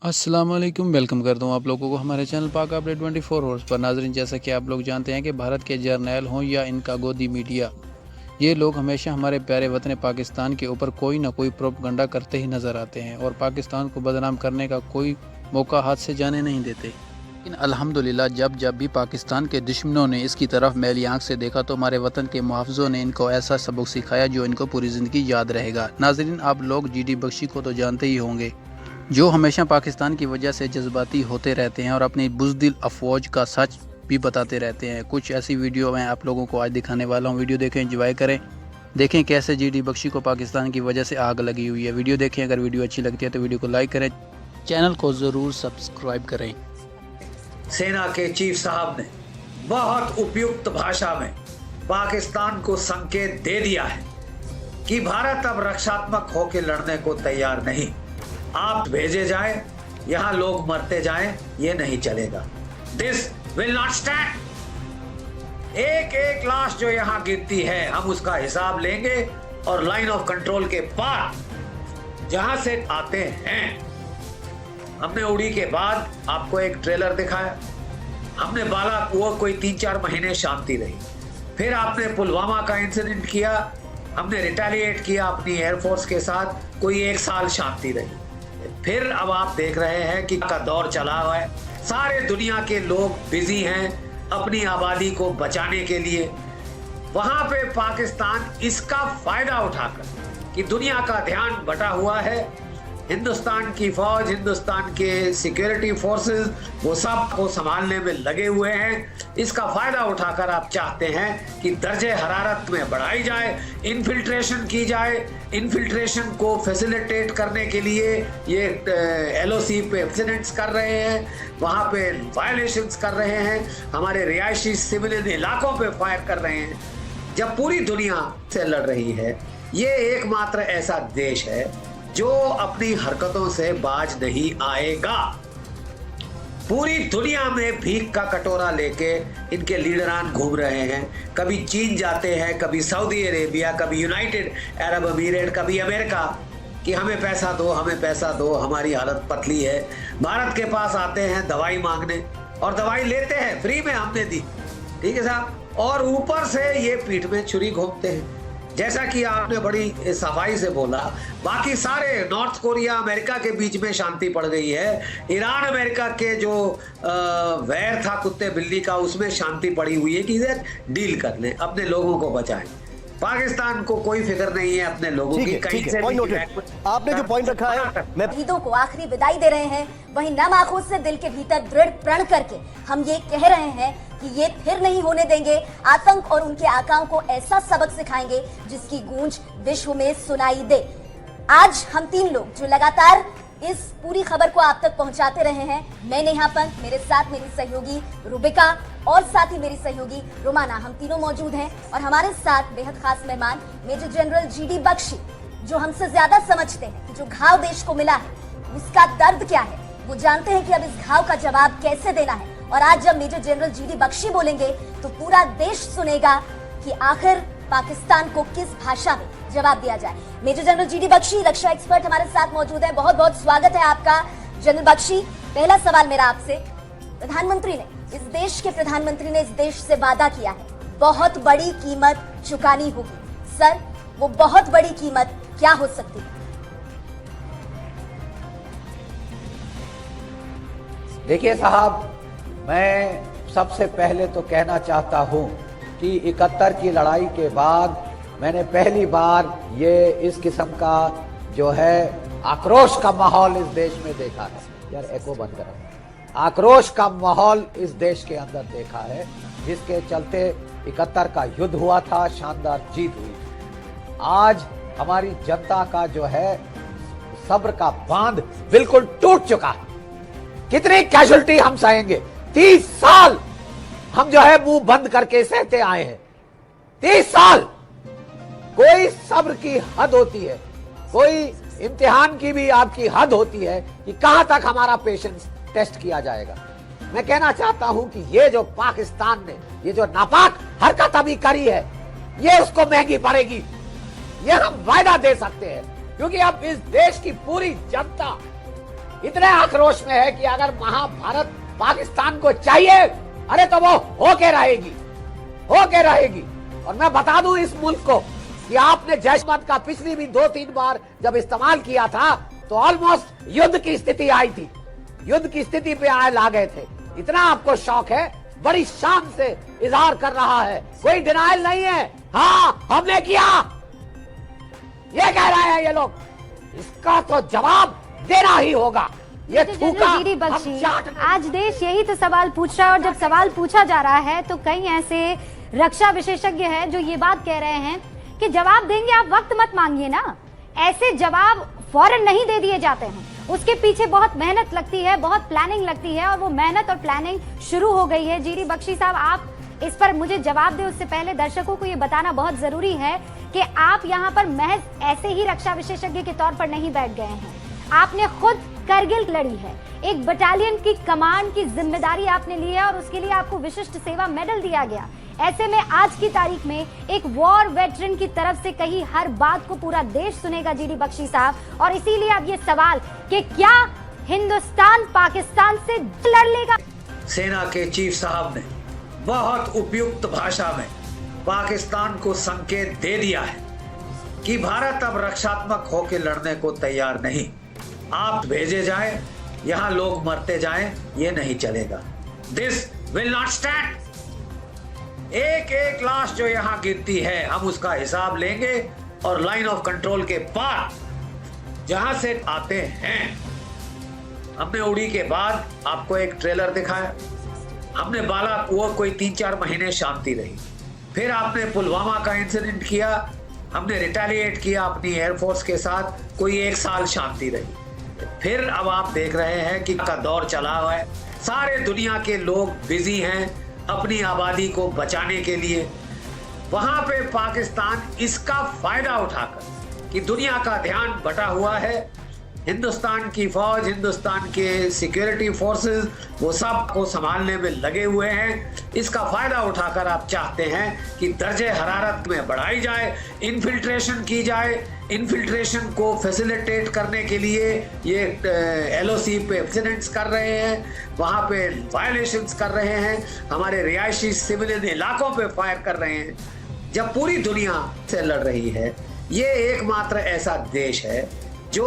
अस्सलाम वालेकुम, वेलकम करता हूँ आप लोगों को हमारे चैनल पाक अपडेट 24 आवर्स पर। नाजरीन, जैसा कि आप लोग जानते हैं कि भारत के जर्नैल हों या इनका गोदी मीडिया, ये लोग हमेशा हमारे प्यारे वतन पाकिस्तान के ऊपर कोई ना कोई प्रोपगंडा करते ही नज़र आते हैं और पाकिस्तान को बदनाम करने का कोई मौका हाथ से जाने नहीं देते। लेकिन अल्हम्दुलिल्लाह जब भी पाकिस्तान के दुश्मनों ने इसकी तरफ मैली आँख से देखा तो हमारे वतन के मुहाफ़िज़ों ने इनको ऐसा सबक सिखाया जो इनको पूरी ज़िंदगी याद रहेगा। नाजरीन, आप लोग GD बख्शी को तो जानते ही होंगे, जो हमेशा पाकिस्तान की वजह से जज्बाती होते रहते हैं और अपनी बुज़दिल अफवाज का सच भी बताते रहते हैं। कुछ ऐसी वीडियो मैं आप लोगों को आज दिखाने वाला हूं। वीडियो देखें, एंजॉय करें, देखें कैसे GD बख्शी को पाकिस्तान की वजह से आग लगी हुई है। वीडियो देखें, अगर वीडियो अच्छी लगती है तो वीडियो को लाइक करें, चैनल को ज़रूर सब्सक्राइब करें। सेना के चीफ साहब ने बहुत उपयुक्त भाषा में पाकिस्तान को संकेत दे दिया है कि भारत अब रक्षात्मक होकर लड़ने को तैयार नहीं। आप भेजे जाएं, यहां लोग मरते जाएं, ये नहीं चलेगा। This will not stand. एक एक लाश जो यहां गिरती है हम उसका हिसाब लेंगे और लाइन ऑफ कंट्रोल के पार जहां से आते हैं। हमने उड़ी के बाद आपको एक ट्रेलर दिखाया, हमने बालाकोट कोई 3-4 महीने शांति रही, फिर आपने पुलवामा का इंसिडेंट किया, हमने रिटेलिएट किया अपनी एयरफोर्स के साथ, कोई 1 साल शांति रही। फिर अब आप देख रहे हैं कि का दौर चला हुआ है, सारे दुनिया के लोग बिजी हैं अपनी आबादी को बचाने के लिए। वहां पे पाकिस्तान इसका फायदा उठाकर कि दुनिया का ध्यान बटा हुआ है, हिंदुस्तान की फौज, हिंदुस्तान के सिक्योरिटी फोर्सेस वो सब को संभालने में लगे हुए हैं। इसका फायदा उठाकर आप चाहते हैं कि दर्जे हरारत में बढ़ाई जाए, इन्फिल्ट्रेशन की जाए। इन्फिल्ट्रेशन को फैसिलिटेट करने के लिए ये LOC पे इंसिडेंट्स कर रहे हैं, वहाँ पे वायलेशंस कर रहे हैं, हमारे रिहायशी सिविलियन इलाकों पे फायर कर रहे हैं। जब पूरी दुनिया से लड़ रही है, ये एकमात्र ऐसा देश है जो अपनी हरकतों से बाज नहीं आएगा। पूरी दुनिया में भीख का कटोरा लेके इनके लीडरान घूम रहे हैं, कभी चीन जाते हैं, कभी सऊदी अरेबिया, कभी यूनाइटेड अरब अमीरेट, कभी अमेरिका कि हमें पैसा दो, हमें पैसा दो, हमारी हालत पतली है। भारत के पास आते हैं दवाई मांगने और दवाई लेते हैं, फ्री में हमने दी, ठीक है साहब, और ऊपर से ये पीठ में छुरी घोंपते हैं। जैसा कि आपने बड़ी सफाई से बोला, बाकी सारे नॉर्थ कोरिया अमेरिका के बीच में शांति पड़ गई है, ईरान अमेरिका के जो वैर था कुत्ते बिल्ली का उसमें शांति पड़ी हुई है कि इधर डील कर लें, अपने लोगों को बचाएं। पाकिस्तान को कोई फिक्र नहीं है अपने लोगों की। कहीं से आपने जो पॉइंट रखा है, मैं शहीदों को आखिरी विदाई दे रहे हैं, वहीं नम आंखों से दिल के भीतर दृढ़ प्रण करके हम ये कह रहे हैं कि ये फिर नहीं होने देंगे। आतंक और उनके आकाओं को ऐसा सबक सिखाएंगे जिसकी गूंज विश्व में सुनाई दे। आज हम 3 लोग जो लगातार इस पूरी खबर को आप तक पहुंचाते रहे हैं, मैं नेहा पंत, मेरे साथ मेरी सहयोगी रुबिका और साथ ही मेरी सहयोगी रोमाना, हम तीनों मौजूद हैं। और हमारे साथ बेहद खास मेहमान मेजर जनरल GD बख्शी, जो हमसे ज्यादा समझते हैं कि जो घाव देश को मिला है उसका दर्द क्या है, वो जानते हैं कि अब इस घाव का जवाब कैसे देना है। और आज जब मेजर जनरल GD बख्शी बोलेंगे तो पूरा देश सुनेगा कि आखिर पाकिस्तान को किस भाषा में जवाब दिया जाए। मेजर जनरल GD बख्शी, रक्षा एक्सपर्ट, हमारे साथ मौजूद है। बहुत बहुत स्वागत है आपका जनरल बख्शी। पहला सवाल मेरा आपसे, प्रधानमंत्री ने, इस देश के प्रधानमंत्री ने इस देश से वादा किया है बहुत बड़ी कीमत चुकानी होगी। सर, वो बहुत बड़ी कीमत क्या हो सकती है? देखिए साहब, मैं सबसे पहले तो कहना चाहता हूं कि 71 की लड़ाई के बाद मैंने पहली बार ये इस किस्म का जो है आक्रोश का माहौल इस देश में देखा है। यार एको बंद करो। आक्रोश का माहौल इस देश के अंदर देखा है, जिसके चलते 71 का युद्ध हुआ था, शानदार जीत हुई। आज हमारी जनता का जो है सब्र का बांध बिल्कुल टूट चुका है। कितनी कैजुअल्टी हम सहेंगे? 30 साल हम जो है मुंह बंद करके सहते आए हैं। 30 साल। कोई सब्र की हद होती है, कोई इम्तिहान की भी आपकी हद होती है कि कहां तक हमारा पेशेंस टेस्ट किया जाएगा। मैं कहना चाहता हूं कि ये जो पाकिस्तान ने ये जो नापाक हरकत अभी करी है, ये उसको महंगी पड़ेगी, ये हम वायदा दे सकते हैं। क्योंकि अब इस देश की पूरी जनता इतने आक्रोश में है कि अगर महाभारत पाकिस्तान को चाहिए, अरे तो वो होके रहेगी। और मैं बता दूं इस मुल्क को कि आपने जैश मत का पिछली भी 2-3 बार जब इस्तेमाल किया था तो ऑलमोस्ट युद्ध की स्थिति आई थी, युद्ध की स्थिति पे ला गए थे। इतना आपको शौक है, बड़ी शान से इजहार कर रहा है, कोई डिनाइल नहीं है। हाँ, हमने किया, ये कह रहे हैं ये लोग, इसका तो जवाब देना ही होगा। ये थूका जीडी बख्शी, हम चाट नहीं। आज देश यही तो सवाल पूछ रहा है, और जब सवाल पूछा जा रहा है तो कई ऐसे रक्षा विशेषज्ञ हैं जो ये बात कह रहे हैं कि जवाब देंगे, आप वक्त मत मांगिए ना। ऐसे जवाब फौरन नहीं दे दिए जाते हैं, उसके पीछे बहुत मेहनत लगती है, बहुत प्लानिंग लगती है, और वो मेहनत और प्लानिंग शुरू हो गई है। जीडी बख्शी साहब, आप इस पर मुझे जवाब दें उससे पहले दर्शकों को ये बताना बहुत जरूरी है कि आप यहाँ पर महज ऐसे ही रक्षा विशेषज्ञ के तौर पर नहीं बैठ गए हैं। आपने खुद करगिल लड़ी है, एक बटालियन की कमान की जिम्मेदारी आपने ली है, और उसके लिए आपको विशिष्ट सेवा मेडल दिया गया। ऐसे में आज की तारीख में एक वॉर वेटरन की तरफ से कही हर बात को पूरा देश सुनेगा जीडी बख्शी साहब, और इसीलिए अब ये सवाल कि क्या हिंदुस्तान पाकिस्तान से लड़ लेगा। सेना के चीफ साहब ने बहुत उपयुक्त भाषा में पाकिस्तान को संकेत दे दिया है कि भारत अब रक्षात्मक होकर लड़ने को तैयार नहीं। आप भेजे जाए, यहाँ लोग मरते जाएं, ये नहीं चलेगा। This will not stand. एक एक लाश जो यहाँ गिरती है हम उसका हिसाब लेंगे, और लाइन ऑफ कंट्रोल के पार जहां से आते हैं, हमने उड़ी के बाद आपको एक ट्रेलर दिखाया, हमने बालाकोट कोई 3-4 महीने शांति रही, फिर आपने पुलवामा का इंसिडेंट किया, हमने रिटेलिएट किया अपनी एयरफोर्स के साथ, कोई 1 साल शांति रही, फिर अब आप देख रहे हैं कि का दौर चला हुआ है। सारे दुनिया के लोग बिजी हैं अपनी आबादी को बचाने के लिए। वहां पे पाकिस्तान इसका फायदा उठाकर कि दुनिया का ध्यान बटा हुआ है, हिंदुस्तान की फौज, हिंदुस्तान के सिक्योरिटी फोर्सेस, वो सब को संभालने में लगे हुए हैं। इसका फायदा उठाकर आप चाहते हैं कि दर्जे हरारत में बढ़ाई जाए, इन्फिल्ट्रेशन की जाए। इन्फिल्ट्रेशन को फैसिलिटेट करने के लिए ये LOC पे एक्सीडेंट्स कर रहे हैं, वहाँ पे वायलेशंस कर रहे हैं, हमारे रिहायशी सिविलियन इलाकों पे फायर कर रहे हैं। जब पूरी दुनिया से लड़ रही है, ये एकमात्र ऐसा देश है जो